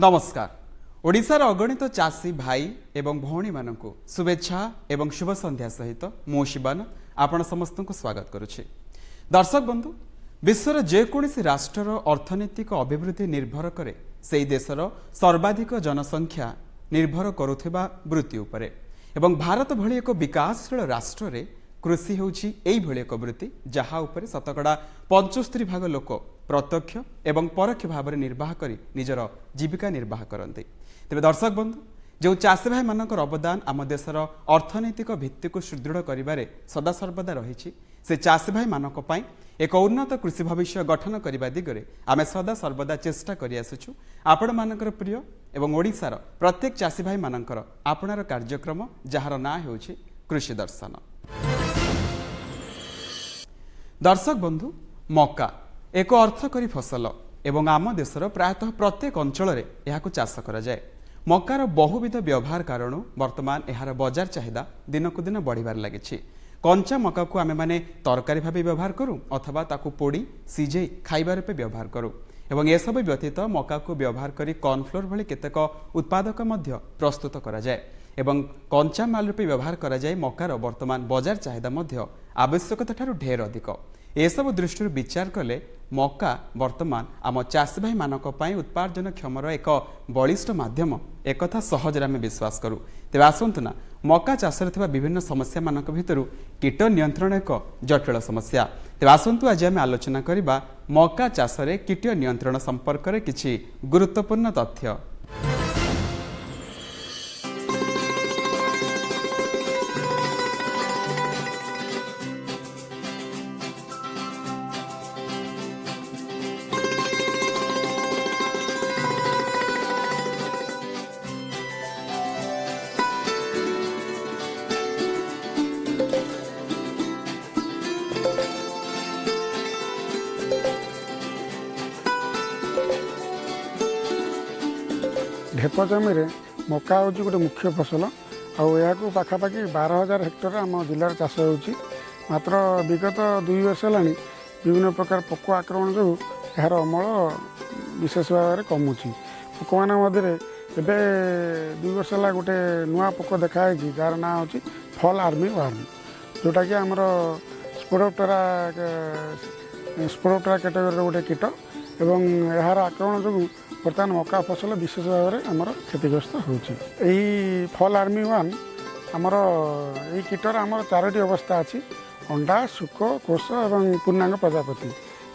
नमस्कार। ओडिशार अगणित चाषी भाई एवं भौणी मानक शुभेच्छा एवं शुभ संध्या सहित मु शिवान आपण समस्त को स्वागत करुछि। दर्शक बंधु, विश्वर जेकोसी राष्ट्र अर्थनैतिक अभिवृद्धि निर्भर करे से देशर सर्वाधिक जनसंख्या निर्भर करुथिबा वृत्ति उपरे एवं भारत भली एक विकासशील राष्ट्र रे कृषि होउछि एई भली एक वृत्ति जहा उपरे शतकड़ा 75 भाग लोक प्रत्यक्ष एवं परोक्ष भाव में निर्वाह करी निजर जीविका निर्वाह करते। तेरे दर्शक बंधु, जो चाषी भाई मानकर अवदान आम देशर अर्थनैतिक भित्ति को सुदृढ़ करिबारे सदा सर्वदा रही से चाषी भाई मानक पई एक उन्नत कृषि भविष्य गठन करने दिगरे आमे सदा सर्वदा चेष्टा करि आसुछु। आपण मानकर प्रिय एवं ओडिशार प्रत्येक चाषी भाई मानकर आपणार कार्यक्रम जहार ना हेउछि कृषि दर्शन। दर्शक बंधु, मक्का एक अर्थकरी फसल एवं आम देशर प्रायतः प्रत्येक अंचल में चाष करा जाए। मक्कार बहुविध व्यवहार कारण वर्तमान यार बजार चाहिदा दिनक दिन बढ़िबार लागिछि। कंचा मक्का को आमे माने तरकारी भाबे व्यवहार करूँ अथवा ताकू पोड़ी सीझे खाइबा रूपे व्यवहार करूँ एवं एसबु व्यतीत मक्का को व्यवहार करी कॉर्नफ्लोर भली केतेक उत्पादक मध्य प्रस्तुत करा जाए एवं कंचा माल रूपे व्यवहार करा जाए। मक्कार वर्तमान बजार चाहिदा मध्य आवश्यकता ठारू ढेर अधिक। एसबु दृष्टि विचार कले मक्का वर्तमान आम चाषी भाई मानक पई उत्पादन क्षमर एक बलिष्ठ माध्यम एकथा सहजरे आमे विश्वास करूँ। तेज आसतु ना मक्का चाष विभिन्न समस्या मानक भितर कीट नियंत्रण एक जटिल समस्या। तेज आसतु आज आम आलोचना करबा मक्का चाष रे कीट नियंत्रण संपर्क में किछि गुरुत्वपूर्ण तथ्य। ढेप जमी मक्का हूँ गोटे मुख्य फसल आखु पाखापाखि 12,000 हेक्टर आम जिलार चाष होची। मात्र विगत 2 वर्ष है विभिन्न प्रकार पोक आक्रमण जो यार अमल विशेष भाव में कमुची। पोक मान मध्य 2 वर्ष है गोटे नुआ पोक देखाई जार ना हूँ फॉल आर्मी वार्म, जोटा कि आमर स्पोरोप्टेरा कैटेगोरी गोटे कीट एवं यार आक्रमण जो बर्तमान मक्का फसल विशेष भाव में आमर क्षतिग्रस्त होची। फॉल आर्मी वन आमर यही कीटर आमर 4टी अवस्था अच्छी, अंडा, शुक, कोष और पूर्णांग प्रजापति।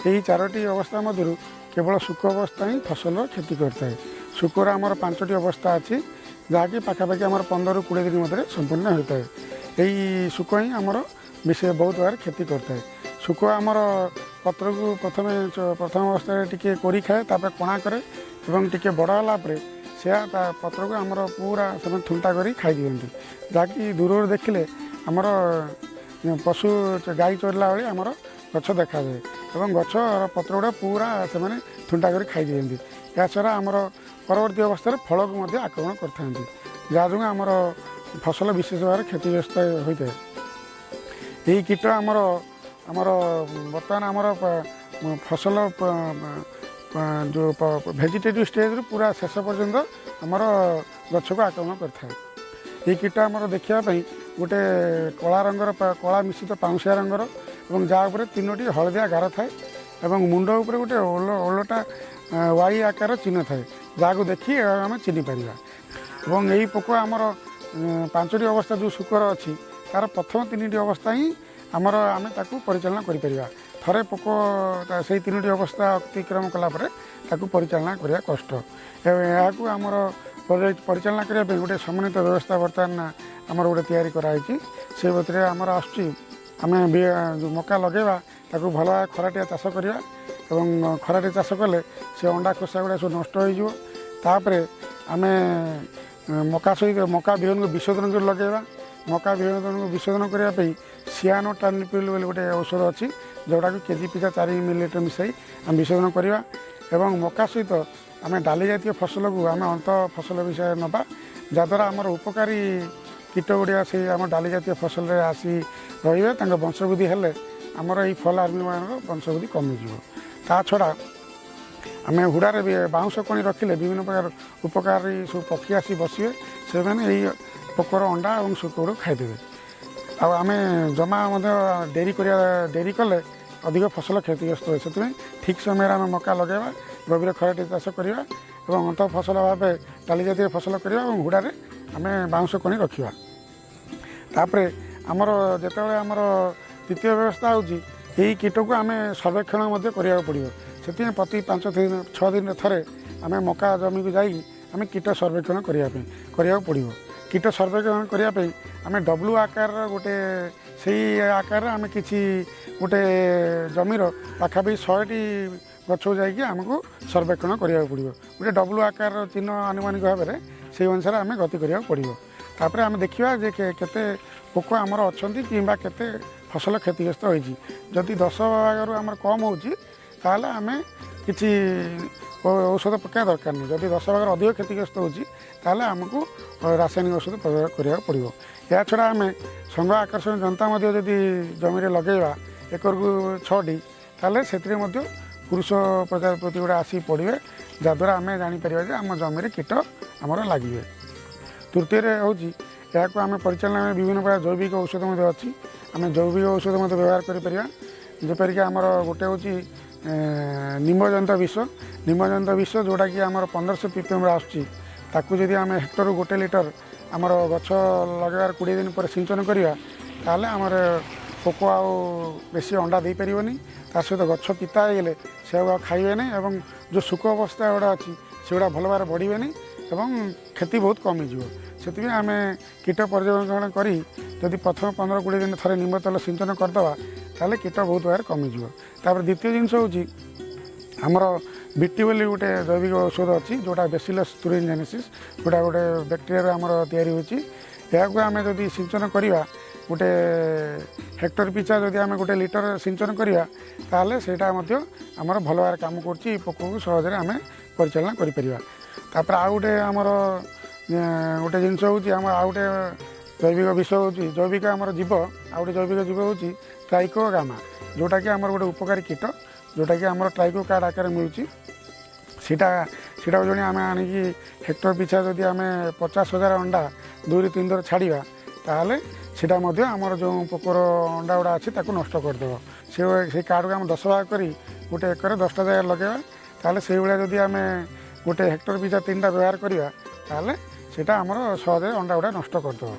यही 4टी अवस्था मध्य केवल शुक अवस्था ही फसल क्षति करता है। शुकर आमर 5टी अवस्था अच्छी जहाँकि पाखापाखि आमर 15-20 दिन मध्य संपूर्ण होता है। यही शुक ही आमर विशेष बहुत बार क्षति करता है। शुक आमर पत्र को प्रथम अवस्था टी कोरी खाए तापर कणा करे एवं टी बड़ है से पत्र को आमर पूरा से थुंटा कर खाई दिखती, जहाँकि दूर देखिले आमर पशु गाई चरला बेले आमर गछ देखा जाए और गचर पत्र गुड़ा पूरा से थुंटा कर खाई दिखती। या छड़ा आमर परवर्ती अवस्था फल को आक्रमण करते जहाँ जो आमर फसल विशेष भाव में क्षतिग्रस्त होता है। यही कीट आमर बर्तमान आमर फसल जो वेजिटेटिव स्टेज रू पूरा शेष पर्यंत आमर गछ को आक्रमण करता है। ये कीट आमर देखापी गोटे कला रंगर कला मिश्रित पाउंसिया रंगर और जहाँ उपर 3टी हलदिया गार थाए और मुंड उपर गोटे ओलटा वाई आकार चिन्ह थाए जहाँ को देखी आम चिन्ह पार। यही पोक आमर 5टी अवस्था जो शुकर अच्छी तार प्रथम 3टी अवस्था ही आमर आम ताकू परिचालना करिपरिबा। थरे पोक से 3टी अवस्था अतिक्रम कलापर ताकू परिचालना करिया कष्ट। यहाँ आमर परिचालना करने गोटे समन्वित व्यवस्था बर्तमान आमर गोटे तैयारी कराई से भर आमर आसुची आम जो मक्का लगेगा ताकू भल खराटिया चाष करवा और खराटिया चाष कले से अंडा खोसा गुड़ा सब नष्ट होपर आम मक्का सहित मक्का विहन को विशोधन कर लगेगा। मक्का विहन को विशोधन करने सियानो टार्निपिल बोली गोटे औषध अच्छी जोटा कि केजी पिछा 4 मिलीलीटर मिसाई आम विशोधन करवा और मक्का सहित आम डाली जातीय फसल को आम अंत फसल विषय नवा जहाद्वारा आमर उपकारी कीट गुड़िया से आम डाली जातीय फसल में आसी रे वंशवृद्धि हेले आमर यही फल आर्मी मान वंशवृद्धि कमिज। ता छड़ा ଆମେ ହୁଡ଼ାରେ ବାଉଁଶ କଣି ରଖିଲେ ବିଭିନ୍ନ ପ୍ରକାର ଉପକାରୀ ସବୁ ପକ୍ଷୀ ଆସି ବସିବେ, ସେମାନେ ଏଇ ପୋକର ଅଣ୍ଡା ଏବଂ ଶୁକୁଡୁ ଖାଇଦେବେ। ଆଉ ଆମେ ଜମା ମଧ୍ୟ ଡେରି କଲେ ଅଧିକ ଫସଲ କ୍ଷତିଗ୍ରସ୍ତ ହୁଏ। ସେଥିପାଇଁ ଠିକ୍ ସମୟରେ ଆମେ ମକା ଲଗାଇବା, ଗଭୀର ଖରାଟି ଚାଷ କରିବା ଏବଂ ଅନ୍ତଃ ଫସଲ ଭାବେ ଡାଲି ଜାତୀୟ ଫସଲ କରିବା ଏବଂ ହୁଡ଼ାରେ ଆମେ ବାଉଁଶ କଣି ରଖିବା। ତାପରେ ଆମର ଯେତେବେଳେ ଆମର ଦ୍ୱିତୀୟ ବ୍ୟବସ୍ଥା ହେଉଛି ଏହି କୀଟକୁ ଆମେ ସର୍ବେକ୍ଷଣ ମଧ୍ୟ କରିବାକୁ ପଡ଼ିବ। ସେଥିପାଇଁ ପ୍ରତି 5-6 ଦିନରେ ଥରେ ଆମେ ମକା ଜମିକୁ ଯାଇ ଆମେ କୀଟ ସର୍ବେକ୍ଷଣ କରିବାକୁ ପଡ଼ିବ। କୀଟ ସର୍ବେକ୍ଷଣ କରିବା ପାଇଁ ଆମେ ଡବ୍ଲୁ ଆକାରର ଗୋଟେ ସେଇ ଆକାରରେ ଆମେ କିଛି ଗୋଟେ ଜମିର ପାଖାପାଖି 100ଟି ଗଛକୁ ଯାଇକି ଆମକୁ ସର୍ବେକ୍ଷଣ କରିବାକୁ ପଡ଼ିବ। ଗୋଟେ ଡବ୍ଲୁ ଆକାରର ଚିହ୍ନ ଆନୁମାନିକ ଭାବରେ ସେଇ ଅନୁସାରେ ଆମେ ଗତି କରିବାକୁ ପଡ଼ିବ। ତାପରେ ଆମେ ଦେଖିବା ଯେ କେତେ ପୋକ ଆମର ଅଛନ୍ତି କିମ୍ବା କେତେ ଫସଲ କ୍ଷତିଗ୍ରସ୍ତ ହୋଇଛି। ଯଦି 10 ଭାଗରୁ ଆମର କମ୍ ହେଉଛି ତାହେଲେ ଆମେ କିଛି ଔଷଧ ପକାଇବା ଦରକାର ନାହିଁ। ଯଦି 10 ଭାଗରୁ ଅଧିକ କ୍ଷତିଗ୍ରସ୍ତ ହେଉଛି ତାହେଲେ ଆମକୁ ରାସାୟନିକ ଔଷଧ ପ୍ରୟୋଗ କରିବାକୁ ପଡ଼ିବ। ଏହା ଛଡ଼ା ଆମେ ସଂଘ ଆକର୍ଷଣ ଯନ୍ତା ମଧ୍ୟ ଯଦି ଜମିରେ ଲଗାଇବା ଏକରକୁ 6ଟି, ତାହେଲେ ସେଥିରେ ମଧ୍ୟ ପୁରୁଷ ପ୍ରଜାପତି ଗୁଡ଼ା ଆସି ପଡ଼ିବେ, ଯାହାଦ୍ୱାରା ଆମେ ଜାଣିପାରିବା ଯେ ଆମ ଜମିରେ କୀଟ ଆମର ଲାଗିବେ। ତୃତୀୟରେ ହେଉଛି ଏହାକୁ ଆମେ ପରିଚାଳନା ବିଭିନ୍ନ ପ୍ରକାର ଜୈବିକ ଔଷଧ ମଧ୍ୟ ଅଛି। ଆମେ ଜୈବିକ ଔଷଧ ମଧ୍ୟ ବ୍ୟବହାର କରିପାରିବା। ଯେପରିକି ଆମର ଗୋଟେ ହେଉଛି ନିମ୍ବଜନ୍ତ ବିଷ ଯେଉଁଟାକି ଆମର 1500 ppmର ଆସୁଛି। ତାକୁ ଯଦି ଆମେ ହେକ୍ଟରକୁ 1 ଲିଟର ଆମର ଗଛ ଲଗାଇବାର 20 ଦିନ ପରେ ସିଞ୍ଚନ କରିବା, ତାହେଲେ ଆମର ପୋକ ଆଉ ବେଶୀ ଅଣ୍ଡା ଦେଇପାରିବନି। ତା ସହିତ ଗଛ ପିତା ହେଇଗଲେ ସେଗୁଡ଼ା ଖାଇବେନି ଏବଂ ଯେଉଁ ଶୁକ ଅବସ୍ଥା ଗୁଡ଼ା ଅଛି ସେଗୁଡ଼ା ଭଲ ଭାବରେ ବଢ଼ିବେନି ଏବଂ କ୍ଷତି ବହୁତ କମିଯିବ। ସେଥିପାଇଁ ଆମେ କୀଟ ପର୍ଯ୍ୟବେକ୍ଷଣ କରି ଯଦି ପ୍ରଥମ 15-20 ଦିନ ଥରେ ନିମ୍ବ ତେଲ ସିଞ୍ଚନ କରିଦେବା, ତାହେଲେ କୀଟ ବହୁତ ଭାବରେ କମିଯିବ। ତାପରେ ଦ୍ୱିତୀୟ ଜିନିଷ ହେଉଛି ଆମର ବିଟି ବୋଲି ଗୋଟେ ଜୈବିକ ଔଷଧ ଅଛି, ଯେଉଁଟା ବେସିଲସ୍ ତୁରିନଜେନେସିସ୍, ଯେଉଁଟା ଗୋଟେ ବ୍ୟାକ୍ଟେରିଆରୁ ଆମର ତିଆରି ହେଉଛି। ଏହାକୁ ଆମେ ଯଦି ସିଞ୍ଚନ କରିବା, ଗୋଟେ ହେକ୍ଟର ପିଛା ଯଦି ଆମେ 1 ଲିଟର ସିଞ୍ଚନ କରିବା, ତାହେଲେ ସେଇଟା ମଧ୍ୟ ଆମର ଭଲ ଭାବରେ କାମ କରୁଛି। ଏହି ପୋକକୁ ସହଜରେ ଆମେ ପରିଚାଳନା କରିପାରିବା। ତାପରେ ଆଉ ଗୋଟେ ଆମର ଗୋଟେ ଜିନିଷ ହେଉଛି ଆମର ଆଉ ଗୋଟେ ଜୈବିକ ବିଷ ହେଉଛି ଜୈବିକ ଆମର ଜୀବ, ଆଉ ଗୋଟେ ଜୈବିକ ଜୀବ ହେଉଛି ଟ୍ରାଇକୋଗାମା, ଯେଉଁଟାକି ଆମର ଗୋଟେ ଉପକାରୀ କୀଟ, ଯେଉଁଟାକି ଆମର ଟ୍ରାଇକୋ କାର୍ଡ଼ ଆକାରରେ ମିଳୁଛି। ସେଇଟାକୁ ଜଣେ ଆମେ ଆଣିକି ହେକ୍ଟର ପିଛା ଯଦି ଆମେ 50,000 ଅଣ୍ଡା 2-3 ଥର ଛାଡ଼ିବା, ତାହେଲେ ସେଇଟା ମଧ୍ୟ ଆମର ଯେଉଁ ପୋକର ଅଣ୍ଡା ଗୁଡ଼ା ଅଛି ତାକୁ ନଷ୍ଟ କରିଦେବ। ସେଇ କାର୍ଡ଼କୁ ଆମେ 10 ଭାଗ କରି ଗୋଟେ ଏକରେ 10ଟା ଜାଗାରେ ଲଗାଇବା, ତାହେଲେ ସେଇଭଳିଆ ଯଦି ଆମେ ଗୋଟେ ହେକ୍ଟର ପିଛା 3ଟା ବ୍ୟବହାର କରିବା, ତାହେଲେ ସେଇଟା ଆମର ସହଜରେ ଅଣ୍ଡା ଗୁଡ଼ା ନଷ୍ଟ କରିଦେବ।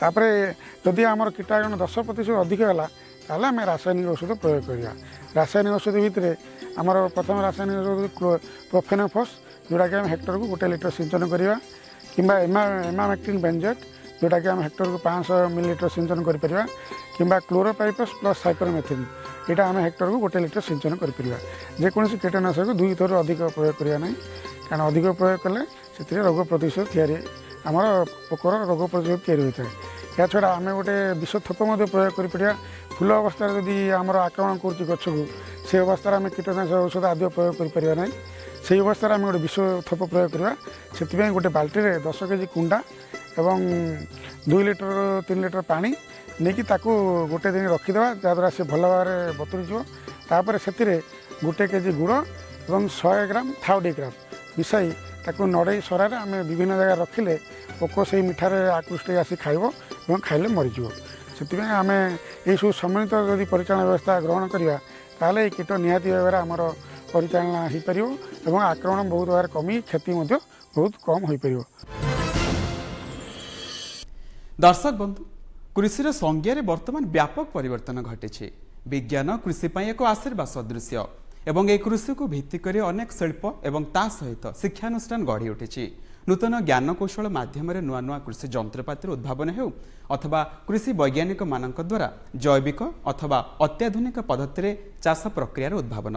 ତାପରେ ଯଦି ଆମର କୀଟାଣୁ 10% ଅଧିକ ହେଲା, ତାହେଲେ ଆମେ ରାସାୟନିକ ଔଷଧ ପ୍ରୟୋଗ କରିବା। ରାସାୟନିକ ଔଷଧ ଭିତରେ ଆମର ପ୍ରଥମ ରାସାୟନିକ ଔଷଧ ପ୍ରୋଫେନୋଫସ୍, ଯେଉଁଟାକି ଆମେ ହେକ୍ଟରକୁ 1 ଲିଟର ସିଞ୍ଚନ କରିବା, କିମ୍ବା ଏମାମେକ୍ଟିନ୍ ବେଞ୍ଜେଟ୍, ଯେଉଁଟାକି ଆମେ ହେକ୍ଟରକୁ 500 ମିଲିଲିଟର ସିଞ୍ଚନ କରିପାରିବା, କିମ୍ବା କ୍ଲୋରୋପାଇପସ୍ ପ୍ଲସ୍ ସାଇପରମେଥିନ୍, ଏଇଟା ଆମେ ହେକ୍ଟରକୁ 1 ଲିଟର ସିଞ୍ଚନ କରିପାରିବା। ଯେକୌଣସି କୀଟନାଶକ 2 ଥରରୁ ଅଧିକ ପ୍ରୟୋଗ କରିବା ନାହିଁ, କାରଣ ଅଧିକ ପ୍ରୟୋଗ କଲେ ସେଥିରେ ରୋଗ ପ୍ରତିଶୋଧ ଆମର ପୋକର ରୋଗ ପ୍ରତିଶୋଧ ତିଆରି ହୋଇଥାଏ। ଏହା ଛଡ଼ା ଆମେ ଗୋଟେ ବିଷ ଥୋପ ମଧ୍ୟ ପ୍ରୟୋଗ କରିପାରିବା। ଫୁଲ ଅବସ୍ଥାରେ ଯଦି ଆମର ଆକ୍ରମଣ କରୁଛି ଗଛକୁ, ସେ ଅବସ୍ଥାରେ ଆମେ କୀଟନାଶକ ଔଷଧ ଆଦୌ ପ୍ରୟୋଗ କରିପାରିବା ନାହିଁ। ସେହି ଅବସ୍ଥାରେ ଆମେ ଗୋଟେ ବିଷ ଥୋପ ପ୍ରୟୋଗ କରିବା। ସେଥିପାଇଁ ଗୋଟେ ବାଲ୍ଟିରେ 10 କେଜି କୁଣ୍ଡା ଏବଂ 2 ଲିଟରରୁ 3 ଲିଟର ପାଣି ନେଇକି ତାକୁ 1 ଦିନ ରଖିଦେବା, ଯାହାଦ୍ୱାରା ସେ ଭଲ ଭାବରେ ବତୁରିଯିବ। ତାପରେ ସେଥିରେ 1 କେଜି ଗୁଡ଼ ଏବଂ 100 ଗ୍ରାମ ଥାଉଡ଼ି ଗ୍ରାମ ମିଶାଇ ତାକୁ ନଡ଼େଇ ସରାରେ ଆମେ ବିଭିନ୍ନ ଜାଗାରେ ରଖିଲେ ପୋକ ସେଇ ମିଠାରେ ଆକୃଷ୍ଟ ହୋଇ ଆସି ଖାଇବ ଏବଂ ଖାଇଲେ ମରିଯିବ। ସେଥିପାଇଁ ଆମେ ଏହିସବୁ ସମ୍ମିଳିତ ଯଦି ପରିଚାଳନା ବ୍ୟବସ୍ଥା ଗ୍ରହଣ କରିବା, ତାହେଲେ ଏହି କୀଟ ନିହାତି ଭାବରେ ଆମର ପରିଚାଳନା ହୋଇପାରିବ ଏବଂ ଆକ୍ରମଣ ବହୁତ ଭାବରେ କମି କ୍ଷତି ମଧ୍ୟ ବହୁତ କମ୍ ହୋଇପାରିବ। ଦର୍ଶକ ବନ୍ଧୁ, କୃଷିର ସଂଜ୍ଞାରେ ବର୍ତ୍ତମାନ ବ୍ୟାପକ ପରିବର୍ତ୍ତନ ଘଟିଛି। ବିଜ୍ଞାନ କୃଷି ପାଇଁ ଏକ ଆଶୀର୍ବାଦ ସଦୃଶ୍ୟ ଏବଂ ଏହି କୃଷିକୁ ଭିତ୍ତି କରି ଅନେକ ଶିଳ୍ପ ଏବଂ ତା ସହିତ ଶିକ୍ଷାନୁଷ୍ଠାନ ଗଢ଼ି ଉଠିଛି। ନୂତନ ଜ୍ଞାନକୌଶଳ ମାଧ୍ୟମରେ ନୂଆ ନୂଆ କୃଷି ଯନ୍ତ୍ରପାତିର ଉଦ୍ଭାବନ ହେଉ ଅଥବା କୃଷି ବୈଜ୍ଞାନିକମାନଙ୍କ ଦ୍ୱାରା ଜୈବିକ ଅଥବା ଅତ୍ୟାଧୁନିକ ପଦ୍ଧତିରେ ଚାଷ ପ୍ରକ୍ରିୟାର ଉଦ୍ଭାବନ,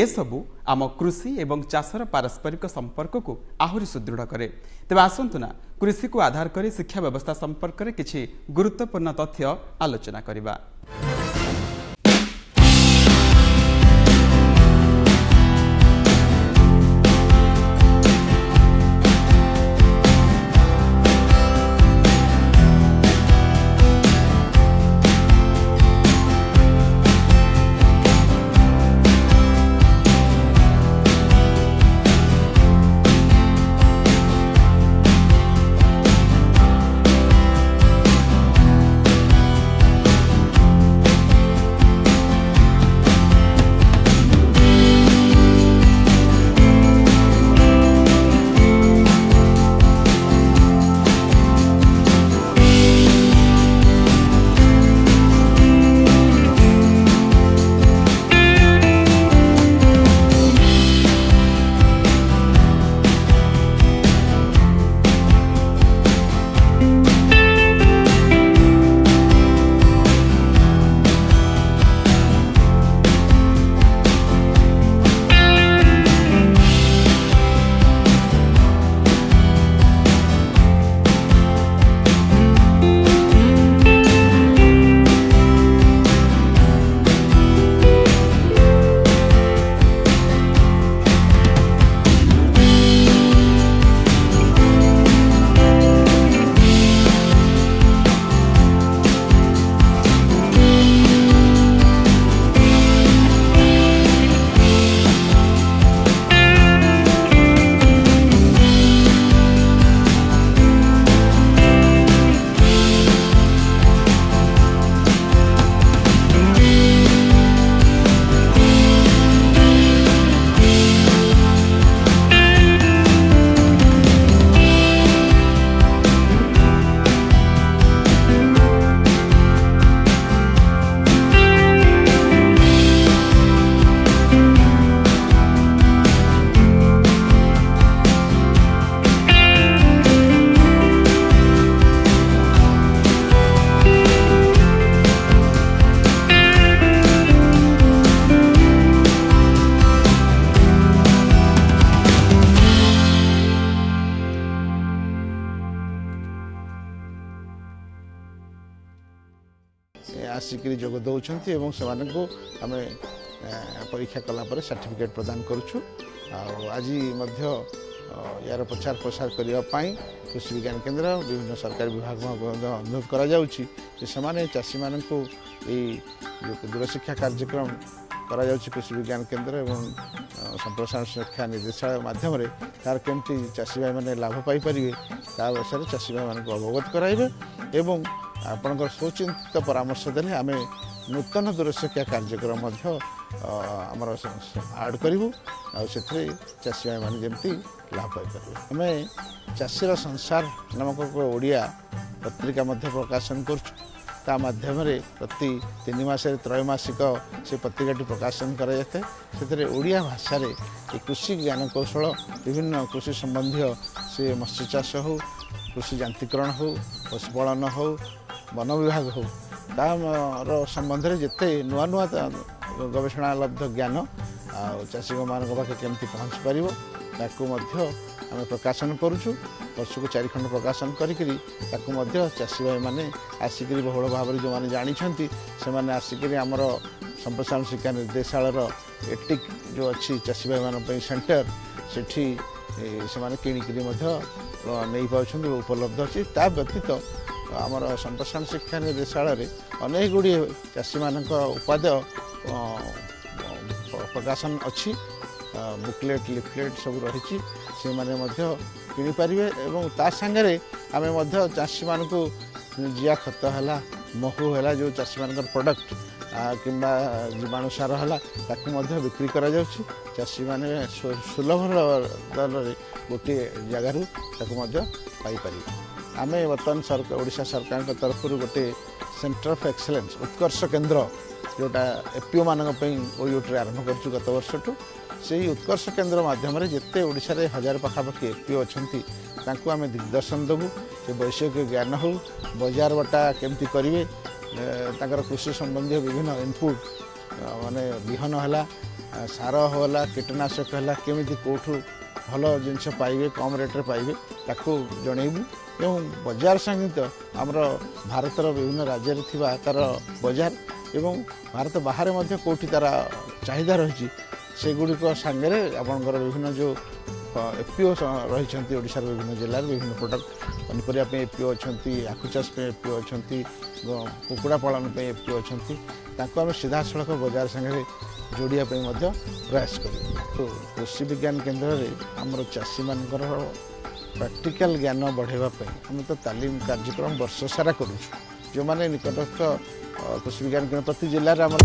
ଏସବୁ ଆମ କୃଷି ଏବଂ ଚାଷର ପାରସ୍ପରିକ ସମ୍ପର୍କକୁ ଆହୁରି ସୁଦୃଢ଼ କରେ। ତେବେ ଆସନ୍ତୁ ନା କୃଷିକୁ ଆଧାର କରି ଶିକ୍ଷା ବ୍ୟବସ୍ଥା ସମ୍ପର୍କରେ କିଛି ଗୁରୁତ୍ୱପୂର୍ଣ୍ଣ ତଥ୍ୟ ଆଲୋଚନା କରିବା। ଆସିକରି ଯୋଗ ଦେଉଛନ୍ତି ଏବଂ ସେମାନଙ୍କୁ ଆମେ ପରୀକ୍ଷା କଲାପରେ ସାର୍ଟିଫିକେଟ୍ ପ୍ରଦାନ କରୁଛୁ। ଆଉ ଆଜି ମଧ୍ୟ ୟାର ପ୍ରଚାର ପ୍ରସାର କରିବା ପାଇଁ କୃଷି ବିଜ୍ଞାନ କେନ୍ଦ୍ର ବିଭିନ୍ନ ସରକାରୀ ବିଭାଗ ମଧ୍ୟ ଅନୁରୋଧ କରାଯାଉଛି ଯେ ସେମାନେ ଚାଷୀମାନଙ୍କୁ ଏଇ ଯେଉଁ ଦୂରଶିକ୍ଷା କାର୍ଯ୍ୟକ୍ରମ କରାଯାଉଛି କୃଷି ବିଜ୍ଞାନ କେନ୍ଦ୍ର ଏବଂ ସମ୍ପ୍ରସାରଣ ଶିକ୍ଷା ନିର୍ଦ୍ଦେଶାଳୟ ମାଧ୍ୟମରେ ତାର କେମିତି ଚାଷୀ ଭାଇମାନେ ଲାଭ ପାଇପାରିବେ ତା ବିଷୟରେ ଚାଷୀ ଭାଇମାନଙ୍କୁ ଅବଗତ କରାଇବେ ଏବଂ ଆପଣଙ୍କର ସୁଚିନ୍ତିତ ପରାମର୍ଶ ଦେଲେ ଆମେ ନୂତନ ଦୂରଶିକ୍ଷା କାର୍ଯ୍ୟକ୍ରମ ମଧ୍ୟ ଆମର ଆଡ଼୍ କରିବୁ ଆଉ ସେଥିରେ ଚାଷୀ ଭାଇମାନେ ଯେମିତି ଲାଭ ପାଇପାରିବେ। ଆମେ ଚାଷୀର ସଂସାର ନାମକ ଏକ ଓଡ଼ିଆ ପତ୍ରିକା ମଧ୍ୟ ପ୍ରକାଶନ କରୁଛୁ। ତା ମାଧ୍ୟମରେ ପ୍ରତି 3 ମାସରେ ତ୍ରୈମାସିକ ସେ ପତ୍ରିକାଟି ପ୍ରକାଶନ କରାଯାଇଥାଏ। ସେଥିରେ ଓଡ଼ିଆ ଭାଷାରେ ଏ କୃଷି ଜ୍ଞାନ କୌଶଳ ବିଭିନ୍ନ କୃଷି ସମ୍ବନ୍ଧୀୟ ସେ ମତ୍ସ୍ୟ ଚାଷ ହେଉ କୃଷି ଯାନ୍ତ୍ରିକରଣ ହେଉ ପଶୁପାଳନ ହେଉ ବନ ବିଭାଗ ହେଉ ତାର ସମ୍ବନ୍ଧରେ ଯେତେ ନୂଆ ନୂଆ ଗବେଷଣାଲବ୍ଧ ଜ୍ଞାନ ଆଉ ଚାଷୀମାନଙ୍କ ପାଖେ କେମିତି ପହଞ୍ଚି ପାରିବ ତାକୁ ମଧ୍ୟ ଆମେ ପ୍ରକାଶନ କରୁଛୁ। ବର୍ଷକୁ 4 ଖଣ୍ଡ ପ୍ରକାଶନ କରିକିରି ତାକୁ ମଧ୍ୟ ଚାଷୀ ଭାଇମାନେ ଆସିକିରି ବହୁଳ ଭାବରେ ଯେଉଁମାନେ ଜାଣିଛନ୍ତି ସେମାନେ ଆସିକିରି ଆମର ସମ୍ପ୍ରସାରଣ ଶିକ୍ଷା ନିର୍ଦ୍ଦେଶାଳୟର ଏଟିକ୍ ଯେଉଁ ଅଛି ଚାଷୀ ଭାଇମାନଙ୍କ ପାଇଁ ସେଣ୍ଟର ସେଠି ସେମାନେ କିଣିକିରି ମଧ୍ୟ ନେଇପାରୁଛନ୍ତି ଉପଲବ୍ଧ ଅଛି। ତା ବ୍ୟତୀତ ଆମର ସମ୍ପ୍ରସାରଣ ଶିକ୍ଷା ନିର୍ଦ୍ଦେଶାଳୟରେ ଅନେକ ଗୁଡ଼ିଏ ଚାଷୀମାନଙ୍କ ଉପାଦେୟ ପ୍ରକାଶନ ଅଛି। ବୁକଲେଟ୍ ଲିଫଲେଟ୍ ସବୁ ରହିଛି ସେମାନେ ମଧ୍ୟ କିଣିପାରିବେ ଏବଂ ତା ସାଙ୍ଗରେ ଆମେ ମଧ୍ୟ ଚାଷୀମାନଙ୍କୁ ଜିଆ ଖତ ହେଲା ମହୁ ହେଲା ଯେଉଁ ଚାଷୀମାନଙ୍କର ପ୍ରଡ଼କ୍ଟ କିମ୍ବା ଜୀବାଣୁ ସାର ହେଲା ତାକୁ ମଧ୍ୟ ବିକ୍ରି କରାଯାଉଛି। ଚାଷୀମାନେ ସୁଲଭ ଦରରେ ଗୋଟିଏ ଜାଗାରୁ ତାକୁ ମଧ୍ୟ ପାଇପାରିବେ। ଆମେ ବର୍ତ୍ତମାନ ଓଡ଼ିଶା ସରକାରଙ୍କ ତରଫରୁ ଗୋଟିଏ ସେଣ୍ଟର ଅଫ୍ ଏକ୍ସେଲେନ୍ସ ଉତ୍କର୍ଷ କେନ୍ଦ୍ର ଯେଉଁଟା ଏପିଓ ମାନଙ୍କ ପାଇଁ ଓୟୁଟିରେ ଆରମ୍ଭ କରିଛୁ ଗତ ବର୍ଷଠୁ। ସେହି ଉତ୍କର୍ଷ କେନ୍ଦ୍ର ମାଧ୍ୟମରେ ଯେତେ ଓଡ଼ିଶାରେ 1000 ପାଖାପାଖି ଏପିଓ ଅଛନ୍ତି ତାଙ୍କୁ ଆମେ ଦିଗ୍ଦର୍ଶନ ଦେବୁ। ସେ ବୈଷୟିକ ଜ୍ଞାନ ହେଉ ବଜାର ବଟା କେମିତି କରିବେ ତାଙ୍କର କୃଷି ସମ୍ବନ୍ଧୀୟ ବିଭିନ୍ନ ଇନପୁଟ୍ ମାନେ ବିହନ ହେଲା ସାର ହେଲା କୀଟନାଶକ ହେଲା କେମିତି କେଉଁଠୁ ଭଲ ଜିନିଷ ପାଇବେ କମ୍ ରେଟ୍ରେ ପାଇବେ ତାକୁ ଜଣେଇବୁ ଏବଂ ବଜାର ସଙ୍ଗୀତ ଆମର ଭାରତର ବିଭିନ୍ନ ରାଜ୍ୟରେ ଥିବା ତା'ର ବଜାର ଏବଂ ଭାରତ ବାହାରେ ମଧ୍ୟ କେଉଁଠି ତା'ର ଚାହିଦା ରହିଛି ସେଗୁଡ଼ିକ ସାଙ୍ଗରେ ଆପଣଙ୍କର ବିଭିନ୍ନ ଯେଉଁ ଏପିଓ ରହିଛନ୍ତି ଓଡ଼ିଶାର ବିଭିନ୍ନ ଜିଲ୍ଲାରେ ବିଭିନ୍ନ ପ୍ରଡ଼କ୍ଟ ପନିପରିବା ପାଇଁ ଏପିଓ ଅଛନ୍ତି ଆଖୁ ଚାଷ ପାଇଁ ଏପିଓ ଅଛନ୍ତି କୁକୁଡ଼ା ପାଳନ ପାଇଁ ଏପିଓ ଅଛନ୍ତି ତାଙ୍କୁ ଆମେ ସିଧାସଳଖ ବଜାର ସାଙ୍ଗରେ ଯୋଡ଼ିବା ପାଇଁ ମଧ୍ୟ ପ୍ରୟାସ କରିବୁ। କୃଷି ବିଜ୍ଞାନ କେନ୍ଦ୍ରରେ ଆମର ଚାଷୀମାନଙ୍କର ପ୍ରାକ୍ଟିକାଲ ଜ୍ଞାନ ବଢ଼ାଇବା ପାଇଁ ଆମେ ତ ତାଲିମ କାର୍ଯ୍ୟକ୍ରମ ବର୍ଷ ସାରା କରୁଛୁ। ଯେଉଁମାନେ ନିକଟସ୍ଥ କୃଷି ବିଜ୍ଞାନ କେନ୍ଦ୍ର ପ୍ରତି ଜିଲ୍ଲାରେ ଆମର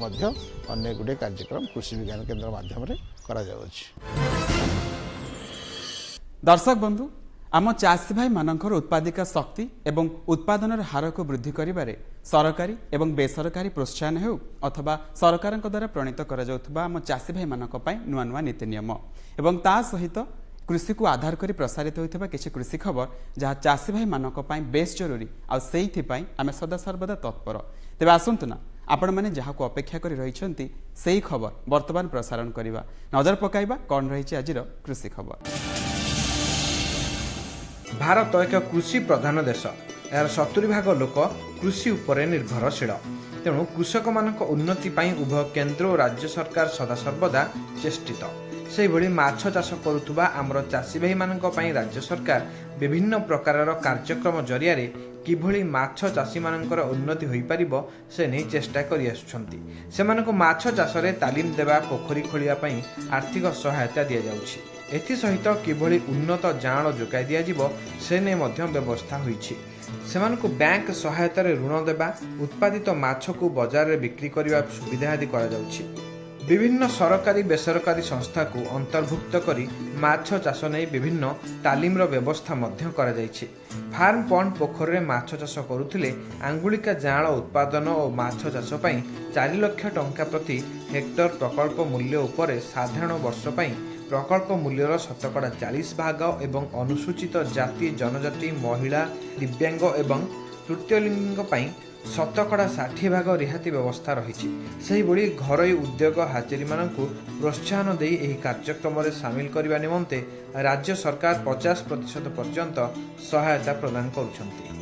ମଧ୍ୟ ଅନେକ ଗୁଡ଼ିଏ କାର୍ଯ୍ୟକ୍ରମ କୃଷି ବିଜ୍ଞାନ କେନ୍ଦ୍ର ମାଧ୍ୟମରେ କରାଯାଉଛି। दर्शक बंधु आम चाषी भाई मानकर उत्पादिका शक्ति एवं उत्पादन हार को वृद्धि करिबारे सरकारी एवं बेसरकारी प्रोत्साहन हेउ अथवा सरकार द्वारा प्रणीत कर आम चाषी भाई मानक पई नुआ नुआ नीति नियम एवं ता सहित कृषि को आधार करी प्रसारित होइथिबा किछि कृषि खबर जहाँ चाषी भाई मानक पई बेस जरूरी आ सेइथि पई आमे सदा सर्वदा तत्पर। तेबे आसंतु ना आपण माने जहाँ को अपेक्षा करी रहिछंती सेही खबर वर्तमान प्रसारण करिबा नजर पकाइबा कोन रहिछि आजिर कृषि खबर। भारत एक कृषि प्रधान देश यार 70 भाग लोक कृषि उपरे निर्भरशील तेणु कृषक मानक उन्नति पाई उभय केंद्र और राज्य सरकार सदा सर्वदा चेष्टित से भली माछ चाष करुवा आमर चाषी भाई मानक पाई राज्य सरकार विभिन्न प्रकार कार्यक्रम जरिया किभली माछ चाषी मानकर उन्नति होई परिबो से नहीं चेष्टा करि आसुछंती। सेमानक माछ चाष रे तालीम देबा पोखरी खोलिया पाई आर्थिक सहायता दिया जाउछि। एथि सहित किभली उन्नत जाळ जोगाई दिया जिवो से ने मध्य व्यवस्था होईछि। सेमानकु बैंक सहायता रे ऋण देबा उत्पादित माछ को बाजार रे बिक्री करिबा सुविधा आदि करा जाउछि। विभिन्न सरकारी बेसरकारी संस्था को अंतर्भुक्त करी माछ चाष नहीं विभिन्न तालीम व्यवस्था मध्य करा जाइछि। फार्म पॉन्ड पोखर रे माछ चाष करुथिले आंगुलिका जाळ उत्पादन और माछ चाष पई 4 लाख टंका प्रति हेक्टर प्रकल्प मूल्य उपरे साधारण वर्ष पई प्रकल्प मूल्यर 40% एवं अनुसूचित जाति जनजाति महिला दिव्यांग एवं तृतीय लिंग पई 60% रिहाती व्यवस्था रही। से भली घरोई उद्योग हाचेरी मानकु प्रोत्साहन देई एही कार्यक्रम रे शामिल करबा निमंते राज्य सरकार 50% पर्यंत सहायता प्रदान करुछंती।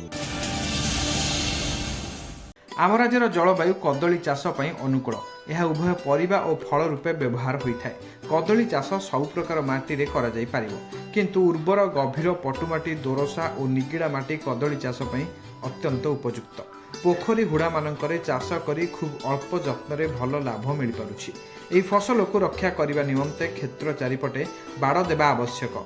आम राज्यर जलवायु कदली चाष पई अनुकूल यह उभय परिबा और फल रूपे व्यवहार होता है। कदली चाष सब प्रकार माटी रे करा जाई पारिबो किंतु उर्वर गभीर पटुमाटी दोरसा और निगिड़ा माटी कदली चाष पई अत्यंत उपयुक्त। पोखरी हुड़ा मानकरे चाष करी खूब अल्प जत्न रे भल लाभ मिल पारुछि। एही फसल को रक्षा करिबा निमंते क्षेत्र चारिपटे बाड़ देबा आवश्यक।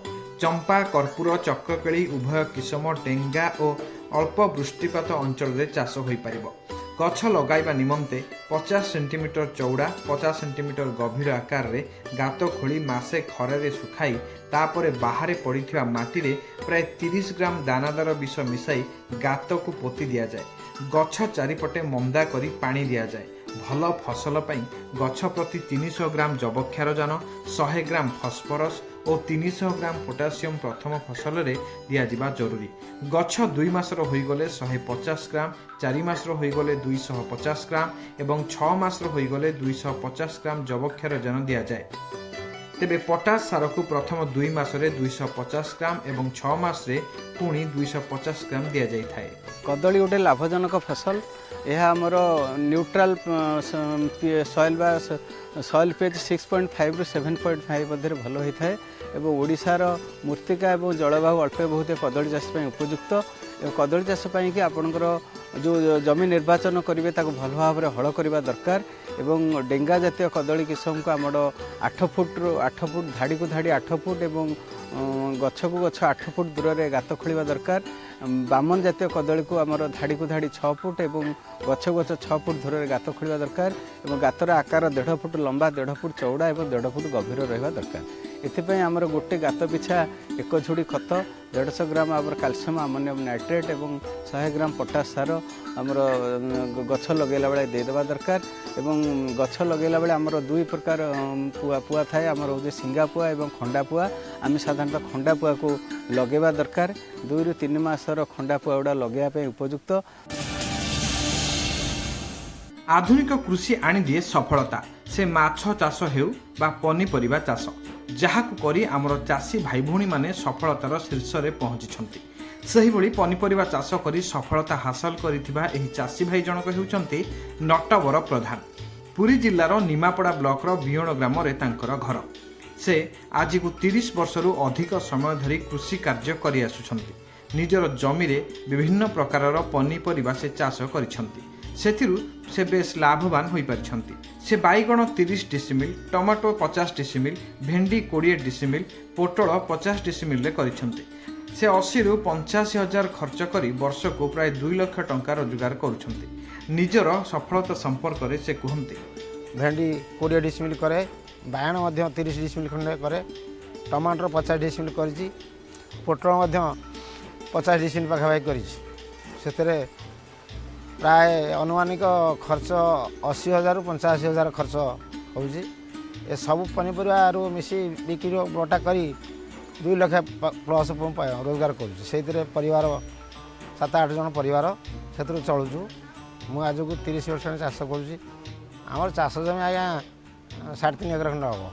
चंपा कर्पूर चक्रकेली उभय किसम टेंगा और अल्प वृष्टिपात अंचल रे चाष होई पारिबो। गछ लगाइबा निमंते 50 सेंटीमीटर चौड़ा 50 सेंटीमीटर गभीर आकार रे गात खोली मासे खरे सुखाई तापरे बाहरे पड़िथिबा माटी रे प्राय 30 ग्राम दानादार विष मिसाई गात को पोती दिया जाए। गछ चारिपटे मंदा करी पानी दिया जाए। भल फसल पई गछ प्रति 300 ग्राम जबक्षारजान 100 ग्राम फस्फरस और 300 ग्राम पोटासियम प्रथम फसल रे दिया जिबा जरूरी। गछ 2 मासर होई गले 150 ग्राम 4 मासर होई गले 250 ग्राम एवं 6 मासर होई गले 250 ग्राम जबक्षारजान दिया जाए। तेबे पोटास सार को प्रथम 2 मासरे 250 ग्राम एवं 6 मास रे पुणी 250 ग्राम दिया जाई थाए। कदली गोटे लाभजनक फसल यह आमर न्यूट्राल सॉइल बा सॉइल पेज 6.5 रु 7.5 मध्य भल होता है एवं ओडिशार मूर्तिका और जलवायु अल्प बहुत कदली चाष उपयुक्त। कदली चाष कि आपणकर जो जमी निर्वाचन करेंगे भल भाव में हल करवा दरकार एवं डेंगा जातीय कदली किस्म को आमर 8 फुट धाड़ी को धाड़ी 8 फुट एवं गछ को गछ 8 फुट दूर में गात खोलिबा दरकार। बामन जातीय कदली को आमर धाड़ी को धाड़ी 6 फुट एवं गछ को गछ 6 फुट दूर में गात खोलिबा दरकार एवं गातर आकार 1.5 फुट लंबा 1.5 फुट चौड़ा एवं 1.5 फुट गभीर रहा दरकार। एथिपाई आमर गोटे गात पिछा 1 झुड़ी खत 150 ग्राम आमर कैल्शियम अमोनियम नाइट्रेट एवं 100 ग्राम पोटास सार आमर गछ लगेला बेले देदेबा दरकार एवं गछ लगेला बेले आमर 2 प्रकार पुआ थाए आमर होजे सिंगा पुआ एवं खंडा पुआ। आम साधारणतः खंडा पुआ को लगेबा दरकार 2 रु 3 मासर खंडा पुआ गुड़ा लगेबा उपयुक्त। आधुनिक कृषि आनी दिए सफलता से माछ चाष हेउ बा पनीपरिबा चाष जहाकु करी आमर चाषी भाई भौणी माने सफलतार शीर्ष रे पहुंची। सही भली पनीपरिबा चाष करी सफलता हासिल करिथिबा एही चाषी भाई जनक हेउचंती नटवर प्रधान। पुरी जिल्लार निमापड़ा ब्लॉक बियण ग्राम रे तांकर घर। से आज को 30 वर्षरु अधिक समय धरी कृषि कार्य करि आसुछंती। निजर जमी रे विभिन्न प्रकारर पनीपरिबा से चाष करिछंती। सेथिरु से बेस लाभवान होई परिछंती। से बाइगण 30 डिसिमिल टमाटो 50 डिसिमिल भेंडी 20 डिसिमिल पोटल 50 डिसिमिल रे करिछंती। से 80 रु 85 हजार खर्च करी वर्ष को प्राय 2 लाख टंका रोजगार करुछंती। निजर सफलता संपर्क रे से कहंती भेंडी 20 डिसिमिल करे बायण 30 डिसिमिल खंडे करे टमाटर 50 डिसिमिल करछि ପୋଟଳ ମଧ୍ୟ 50 ଡିସିମିଲ୍ ପାଖାପାଖି କରିଛି। ସେଥିରେ ପ୍ରାୟ ଅନୁମାନିକ ଖର୍ଚ୍ଚ 80,000ରୁ 85,000 ଖର୍ଚ୍ଚ ହେଉଛି। ଏସବୁ ପନିପରିବାରୁ ମିଶି ବିକ୍ରି ବଟା କରି 2 ଲକ୍ଷ ପ୍ଲସ୍ ରୋଜଗାର କରୁଛୁ। ସେଇଥିରେ ପରିବାର 7-8 ଜଣ ପରିବାର ସେଥିରୁ ଚଳୁଛୁ। ମୁଁ ଆଜକୁ 30 ବର୍ଷ ଚାଷ କରୁଛି। ଆମର ଚାଷ ଜମି ଆଜ୍ଞା 3.5 ଏକର ଖଣ୍ଡେ ହେବ।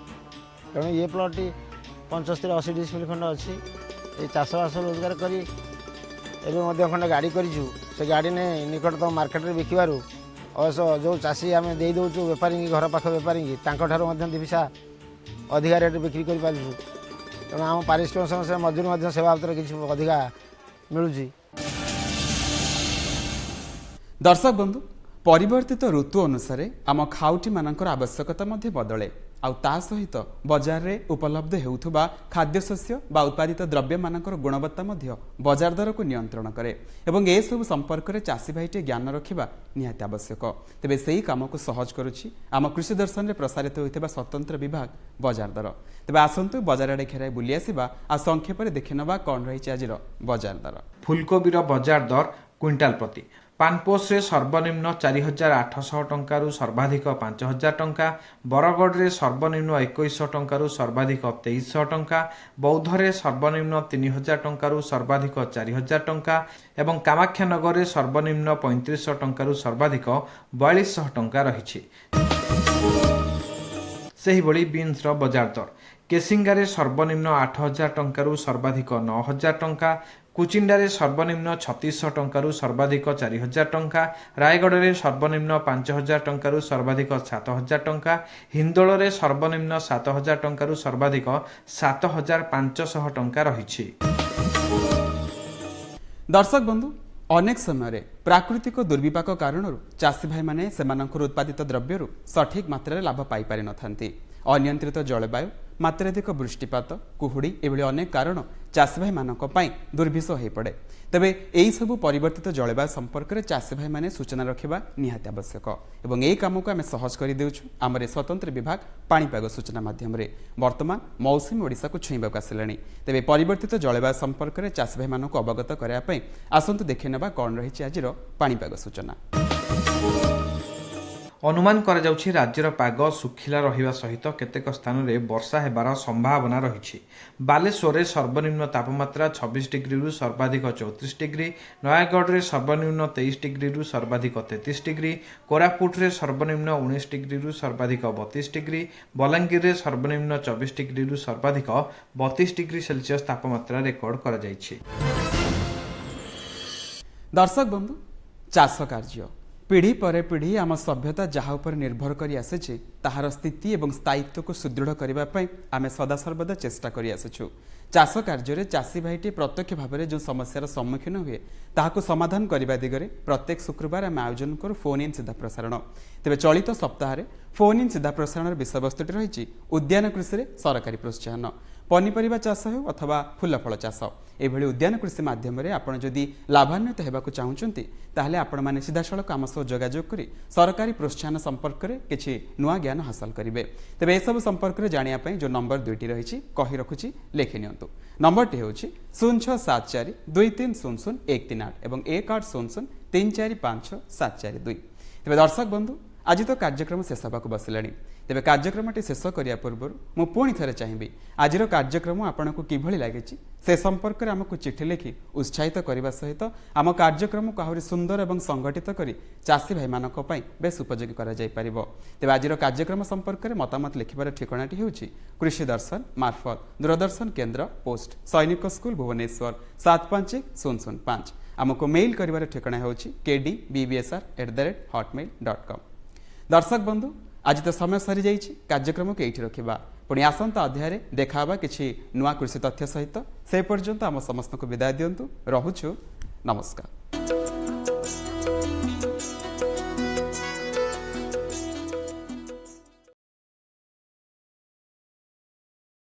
ତେଣୁ ଏ ପ୍ଲଟ୍ଟି 75-80 ଡିସିମିଲ୍ ଖଣ୍ଡେ ଅଛି। এই চাষবাস ରୋଜଗାର କରି ଏବେ ମଧ୍ୟ ଖଣ୍ଡେ ଗାଡ଼ି କରିଛୁ। ସେ ଗାଡ଼ି ନେଇ ନିକଟତମ ମାର୍କେଟରେ ବିକିବାରୁ ଅବଶ୍ୟ ଯେଉଁ ଚାଷୀ ଆମେ ଦେଇଦେଉଛୁ ବେପାରୀଙ୍କି, ଘର ପାଖ ବେପାରୀଙ୍କି, ତାଙ୍କଠାରୁ ମଧ୍ୟ 2 ପଇସା ଅଧିକା ରେଟ୍ରେ ବିକ୍ରି କରିପାରୁଛୁ। ତେଣୁ ଆମ ପାରିଶ୍ରମିକ ସମସ୍ୟା ମଜୁରୀ ମଧ୍ୟ ସେ ବାବଦରେ କିଛି ଅଧିକା ମିଳୁଛି। ଦର୍ଶକ ବନ୍ଧୁ, ପରିବର୍ତ୍ତିତ ଋତୁ ଅନୁସାରେ ଆମ ଖାଉଟିମାନଙ୍କର ଆବଶ୍ୟକତା ମଧ୍ୟ ବଦଳେ। ଆଉ ତା ସହିତ ବଜାରରେ ଉପଲବ୍ଧ ହେଉଥିବା ଖାଦ୍ୟଶସ୍ୟ ବା ଉତ୍ପାଦିତ ଦ୍ରବ୍ୟମାନଙ୍କର ଗୁଣବତ୍ତା ମଧ୍ୟ ବଜାର ଦରକୁ ନିୟନ୍ତ୍ରଣ କରେ ଏବଂ ଏସବୁ ସମ୍ପର୍କରେ ଚାଷୀ ଭାଇଟିଏ ଜ୍ଞାନ ରଖିବା ନିହାତି ଆବଶ୍ୟକ। ତେବେ ସେହି କାମକୁ ସହଜ କରୁଛି ଆମ କୃଷି ଦର୍ଶନରେ ପ୍ରସାରିତ ହୋଇଥିବା ସ୍ୱତନ୍ତ୍ର ବିଭାଗ ବଜାର ଦର। ତେବେ ଆସନ୍ତୁ ବଜାର ଆଡ଼େ ଘେରାଇ ବୁଲି ଆସିବା ଆଉ ସଂକ୍ଷେପରେ ଦେଖିନେବା କ'ଣ ରହିଛି ଆଜିର ବଜାର ଦର। ଫୁଲକୋବିର ବଜାର ଦର କ୍ୱିଣ୍ଟାଲ ପ୍ରତି ପାନପୋଷରେ ସର୍ବନିମ୍ନ 4,800 ଟଙ୍କାରୁ ସର୍ବାଧିକ 5,000 ଟଙ୍କା, ବରଗଡ଼ରେ ସର୍ବନିମ୍ନ 2,100 ଟଙ୍କାରୁ ସର୍ବାଧିକ 2,300 ଟଙ୍କା, ବୌଦ୍ଧରେ ସର୍ବନିମ୍ନ 3,000 ଟଙ୍କାରୁ ସର୍ବାଧିକ 4,000 ଟଙ୍କା ଏବଂ କାମାକ୍ଷାନଗରରେ ସର୍ବନିମ୍ନ 3,500 ଟଙ୍କାରୁ ସର୍ବାଧିକ 4,200 ଟଙ୍କା ରହିଛି। ସେହିଭଳି ବିନ୍ସର ବଜାର ଦର କେସିଙ୍ଗାରେ ସର୍ବନିମ୍ନ 8,000 ଟଙ୍କାରୁ ସର୍ବାଧିକ 9,000 ଟଙ୍କା, କୁଚିଣ୍ଡାରେ ସର୍ବନିମ୍ନ 3,600 ଟଙ୍କାରୁ ସର୍ବାଧିକ 4,000 ଟଙ୍କା, ରାୟଗଡ଼ରେ ସର୍ବନିମ୍ନ 5,000 ଟଙ୍କାରୁ ସର୍ବାଧିକ 7,000 ଟଙ୍କା, ହିନ୍ଦୋଳରେ ସର୍ବନିମ୍ନ 7,000 ଟଙ୍କାରୁ ସର୍ବାଧିକ 7,500 ଟଙ୍କା ରହିଛି। ଦର୍ଶକ ବନ୍ଧୁ, ଅନେକ ସମୟରେ ପ୍ରାକୃତିକ ଦୁର୍ବିପାକ କାରଣରୁ ଚାଷୀ ଭାଇମାନେ ସେମାନଙ୍କର ଉତ୍ପାଦିତ ଦ୍ରବ୍ୟରୁ ସଠିକ୍ ମାତ୍ରାରେ ଲାଭ ପାଇପାରିନଥାନ୍ତି। ଅନିୟନ୍ତ୍ରିତ ଜଳବାୟୁ, ମାତ୍ରାଧିକ ବୃଷ୍ଟିପାତ, କୁହୁଡ଼ି ଏଭଳି ଅନେକ କାରଣ ଚାଷୀ ଭାଇମାନଙ୍କ ପାଇଁ ଦୁର୍ବିଷ ହୋଇପଡ଼େ। ତେବେ ଏହିସବୁ ପରିବର୍ତ୍ତିତ ଜଳବାୟୁ ସମ୍ପର୍କରେ ଚାଷୀ ଭାଇମାନେ ସୂଚନା ରଖିବା ନିହାତି ଆବଶ୍ୟକ ଏବଂ ଏହି କାମକୁ ଆମେ ସହଜ କରିଦେଉଛୁ ଆମର ଏ ସ୍ୱତନ୍ତ୍ର ବିଭାଗ ପାଣିପାଗ ସୂଚନା ମାଧ୍ୟମରେ। ବର୍ତ୍ତମାନ ମୌସୁମୀ ଓଡ଼ିଶାକୁ ଛୁଇଁବାକୁ ଆସିଲାଣି। ତେବେ ପରିବର୍ତ୍ତିତ ଜଳବାୟୁ ସମ୍ପର୍କରେ ଚାଷୀ ଭାଇମାନଙ୍କୁ ଅବଗତ କରାଇବା ପାଇଁ ଆସନ୍ତୁ ଦେଖିନେବା କ'ଣ ରହିଛି ଆଜିର ପାଣିପାଗ ସୂଚନା। ଅନୁମାନ କରାଯାଉଛି ରାଜ୍ୟର ପାଗ ଶୁଖିଲା ରହିବା ସହିତ କେତେକ ସ୍ଥାନରେ ବର୍ଷା ହେବାର ସମ୍ଭାବନା ରହିଛି। ବାଲେଶ୍ୱରରେ ସର୍ବନିମ୍ନ ତାପମାତ୍ରା 26 ଡିଗ୍ରୀରୁ ସର୍ବାଧିକ 34 ଡିଗ୍ରୀ, ନୟାଗଡ଼ରେ ସର୍ବନିମ୍ନ 23 ଡିଗ୍ରୀରୁ ସର୍ବାଧିକ 33 ଡିଗ୍ରୀ, କୋରାପୁଟରେ ସର୍ବନିମ୍ନ 19 ଡିଗ୍ରୀରୁ ସର୍ବାଧିକ 32 ଡିଗ୍ରୀ, ବଲାଙ୍ଗୀରରେ ସର୍ବନିମ୍ନ 24 ଡିଗ୍ରୀରୁ ସର୍ବାଧିକ 32 ଡିଗ୍ରୀ ସେଲସିୟସ୍ ତାପମାତ୍ରା ରେକର୍ଡ କରାଯାଇଛି। ଦର୍ଶକ ବନ୍ଧୁ, ଚାଷ କାର୍ଯ୍ୟ ପିଢ଼ି ପରେ ପିଢ଼ି ଆମ ସଭ୍ୟତା ଯାହା ଉପରେ ନିର୍ଭର କରି ଆସିଛି ତାହାର ସ୍ଥିତି ଏବଂ ସ୍ଥାୟିତ୍ୱକୁ ସୁଦୃଢ଼ କରିବା ପାଇଁ ଆମେ ସଦାସର୍ବଦା ଚେଷ୍ଟା କରି ଆସିଛୁ। ଚାଷ କାର୍ଯ୍ୟରେ ଚାଷୀ ଭାଇଟି ପ୍ରତ୍ୟକ୍ଷ ଭାବରେ ଯେଉଁ ସମସ୍ୟାର ସମ୍ମୁଖୀନ ହୁଏ ତାହାକୁ ସମାଧାନ କରିବା ଦିଗରେ ପ୍ରତ୍ୟେକ ଶୁକ୍ରବାର ଆମେ ଆୟୋଜନ କରୁ ଫୋନ୍ ଇନ୍ ସିଧା ପ୍ରସାରଣ। ତେବେ ଚଳିତ ସପ୍ତାହରେ ଫୋନ୍ ଇନ୍ ସିଧା ପ୍ରସାରଣର ବିଷୟବସ୍ତୁଟି ରହିଛି ଉଦ୍ୟାନ କୃଷିରେ ସରକାରୀ ପ୍ରୋତ୍ସାହନ। ପନିପରିବା ଚାଷ ହେଉ ଅଥବା ଫୁଲଫଳ ଚାଷ, ଏଭଳି ଉଦ୍ୟାନ କୃଷି ମାଧ୍ୟମରେ ଆପଣ ଯଦି ଲାଭାନ୍ୱିତ ହେବାକୁ ଚାହୁଁଛନ୍ତି ତାହେଲେ ଆପଣମାନେ ସିଧାସଳଖ ଆମ ସହ ଯୋଗାଯୋଗ କରି ସରକାରୀ ପ୍ରୋତ୍ସାହନ ସମ୍ପର୍କରେ କିଛି ନୂଆ ଜ୍ଞାନ ହାସଲ କରିବେ। ତେବେ ଏସବୁ ସମ୍ପର୍କରେ ଜାଣିବା ପାଇଁ ଯେଉଁ ନମ୍ବର 2ଟି ରହିଛି କହି ରଖୁଛି, ଲେଖି ନିଅନ୍ତୁ। ନମ୍ବରଟି ହେଉଛି 067423000138 ଏବଂ 1800345742। ତେବେ ଦର୍ଶକ ବନ୍ଧୁ, ଆଜି ତ କାର୍ଯ୍ୟକ୍ରମ ଶେଷ ହେବାକୁ ବସିଲାଣି। ତେବେ କାର୍ଯ୍ୟକ୍ରମଟି ଶେଷ କରିବା ପୂର୍ବରୁ ମୁଁ ପୁଣି ଥରେ ଚାହିଁବି ଆଜିର କାର୍ଯ୍ୟକ୍ରମ ଆପଣଙ୍କୁ କିଭଳି ଲାଗିଛି ସେ ସମ୍ପର୍କରେ ଆମକୁ ଚିଠି ଲେଖି ଉତ୍ସାହିତ କରିବା ସହିତ ଆମ କାର୍ଯ୍ୟକ୍ରମକୁ ଆହୁରି ସୁନ୍ଦର ଏବଂ ସଂଗଠିତ କରି ଚାଷୀ ଭାଇମାନଙ୍କ ପାଇଁ ବେଶ୍ ଉପଯୋଗୀ କରାଯାଇପାରିବ। ତେବେ ଆଜିର କାର୍ଯ୍ୟକ୍ରମ ସମ୍ପର୍କରେ ମତାମତ ଲେଖିବାର ଠିକଣାଟି ହେଉଛି କୃଷି ଦର୍ଶନ ମାର୍ଫତ ଦୂରଦର୍ଶନ କେନ୍ଦ୍ର ପୋଷ୍ଟ ସୈନିକ ସ୍କୁଲ ଭୁବନେଶ୍ୱର 751005। ଆମକୁ ମେଲ୍ କରିବାର ଠିକଣା ହେଉଛି kdbbsr@hotmail.com। ଦର୍ଶକ ବନ୍ଧୁ, ଆଜି ତ ସମୟ ସରିଯାଇଛି। କାର୍ଯ୍ୟକ୍ରମକୁ ଏଇଠି ରଖିବା। ପୁଣି ଆସନ୍ତା ଅଧ୍ୟାୟରେ ଦେଖା ହେବା କିଛି ନୂଆ କୃଷି ତଥ୍ୟ ସହିତ। ସେ ପର୍ଯ୍ୟନ୍ତ ଆମ ସମସ୍ତଙ୍କୁ ବିଦାୟ ଦିଅନ୍ତୁ। ରହୁଛୁ, ନମସ୍କାର।